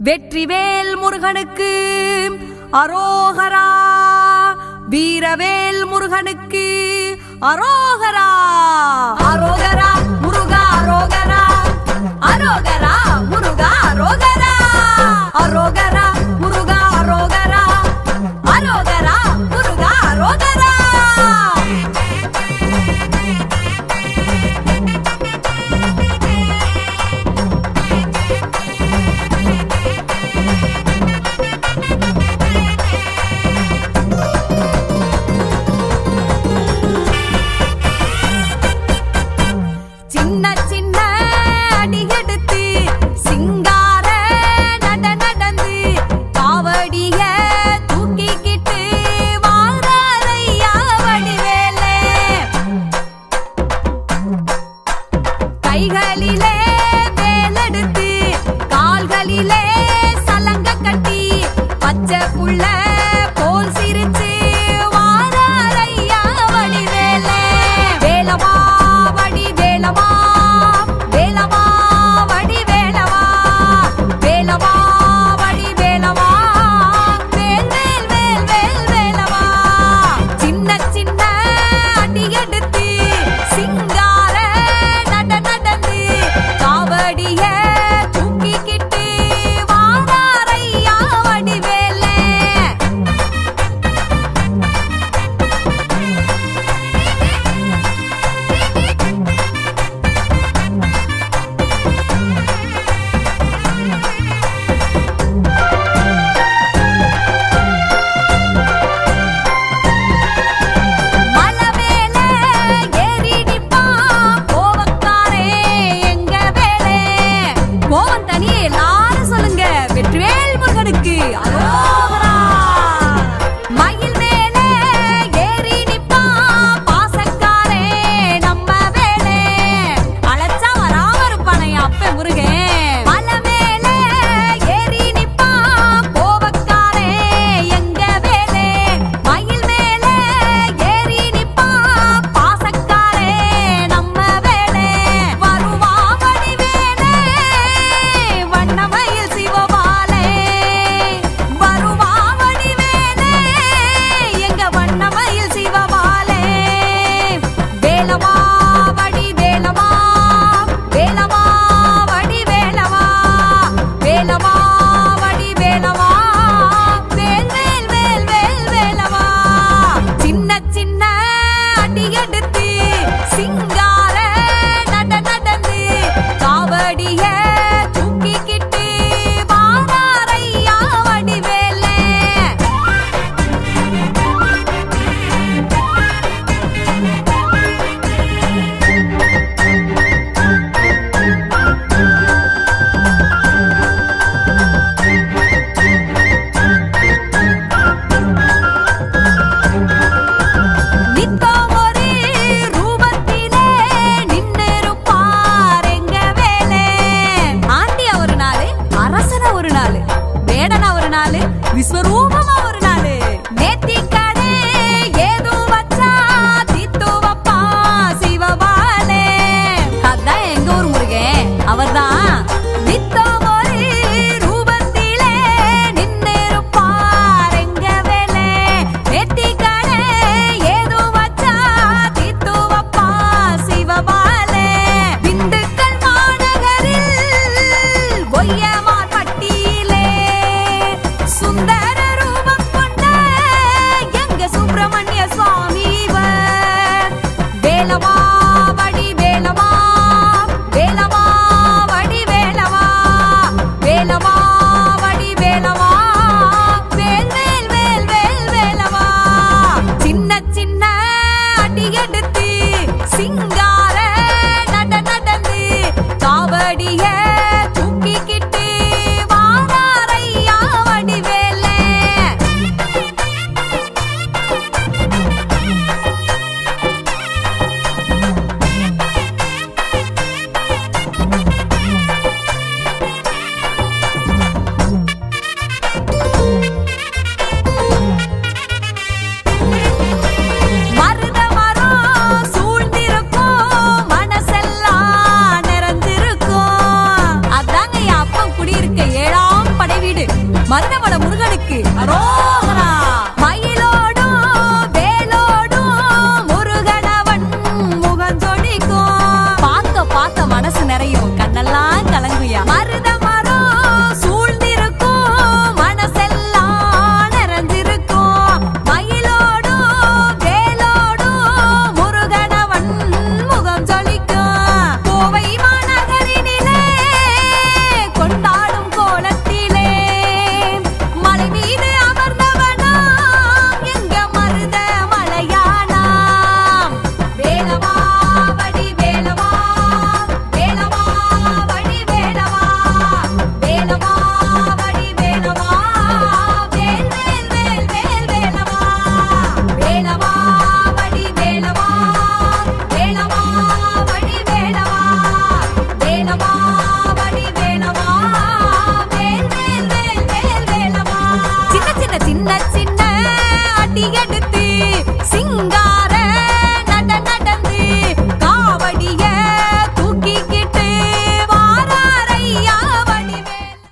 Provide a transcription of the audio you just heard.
வெற்றிவேல் முருகனுக்கு அரோகரா, வீரவேல் முருகனுக்கு அரோகரா. அரோகரா முருகா அரோகரா, அரோகரா முருகா அரோகரா, அரோகரா முருகா அரோகரா, அரோகரா முருகா அரோகரா. கைகளிலே வேலெடுத்து கால்களிலே சலங்க கட்டி பச்சை புள்ள போல் சிரிச்சு வாராரையா வடிவேலே. வேலவா வடிவேலவா, வேலவா வடிவேலவா, வேலவா வடிவேலவா, வேல் வேல் வேல் வேல் வேலவா. சின்ன சின்ன அடி எடுத்து சிங்கார நடந்து காவடிய தூக்கிக்கிட்டு வாராரையா வடிவேலே. மலவேலே ஏறி நிப்பான் கோவக்காரே எங்க வேலே. கோவம் தனியே எல்லாரும் சொல்லுங்க, வெற்றிவேல் முருகனுக்கு அரோகரா. மயில் மேலே ஏறி நிப்பான் பாசக்காரே நம்ம வேலே. அழைச்சா வராம இருப்பானே அப்ப முருகன். மலை மேலே ஏறி நிப்பான் கோவக்காரே எங்க வேலே. மயில் மேலே ஏறி நிப்பான் பாசக்காரே நம்ம வேலே. வருவா வடிவேலே வண்ணமயில் சிவபாலே, வருவா வடிவேலே எங்க வண்ணமயில் சிவபாலே. வேலவா வடிவேலவா, வேலவா வடிவேலவா, வேலவா வடிவேலவா, வேல் வேல் வேல் வேல் வேலவா. சின்ன சின்ன அடி எடுத்து சிங்கார நடந்து காவடிய தூக்கிக்கிட்டு வாராரையா வடிவேலே. நித்தம் ஒரு ரூபத்திலே நின்னிருப்பார் எங்க வேலே. ஆண்டியா ஒரு நாளு, அரசனா ஒரு நாளு, வேடனா ஒரு நாளு, விஸ்வரூபமா ஒரு நாளு. நேத்திக்கடை ஏதோ வச்சா தீத்து வப்பா சிவபாலே. அதான் எங்க ஊர் முருகன், அவர்தான். நித்தம் ஒரு ரூபத்திலே நின்னிருப்பார் எங்க வேலே. நேத்திக்கடை ஏதோ வச்சா தீத்து வப்பா சிவபாலே. திண்டுக்கல் மாநகரில் ஒய்யமார் பட்டியிலே சுந்தர ரூபம் மருதமலை முருகனுக்கு அரோகரா. மயிலோடும் வேலோடும் முருகனவன் முகம் ஜொலிக்கும். பார்க்க பார்க்க மனசு நிறையும், கண்ணெல்லாம் கலங்குயா. மருத மரம் சூழ்ந்திருக்கும், மனசெல்லாம் நிறைஞ்சிருக்கும். மயிலோடும் வேலோடும் முருகனவன் முகம் ஜொலிக்கும். கோவை மாநகரினிலே கொண்டாடும் கோலத்திலே மலை மீது அமர்ந்தவனாம் எங்க மருத மலையானாம். வேலவா வடி வேலவா, வேலவா வடி வேலவா, வேலவா வடி வேலவா, வேல் வேல் வேல் வேல் வேலவா. வேலவா வடி வேலவா, வேலவா வடி வேலவா, வேலவா வடி வேலவா, வேல் வேல் வேல் வேல் வேலவா. சின்ன சின்ன சின்ன சின்ன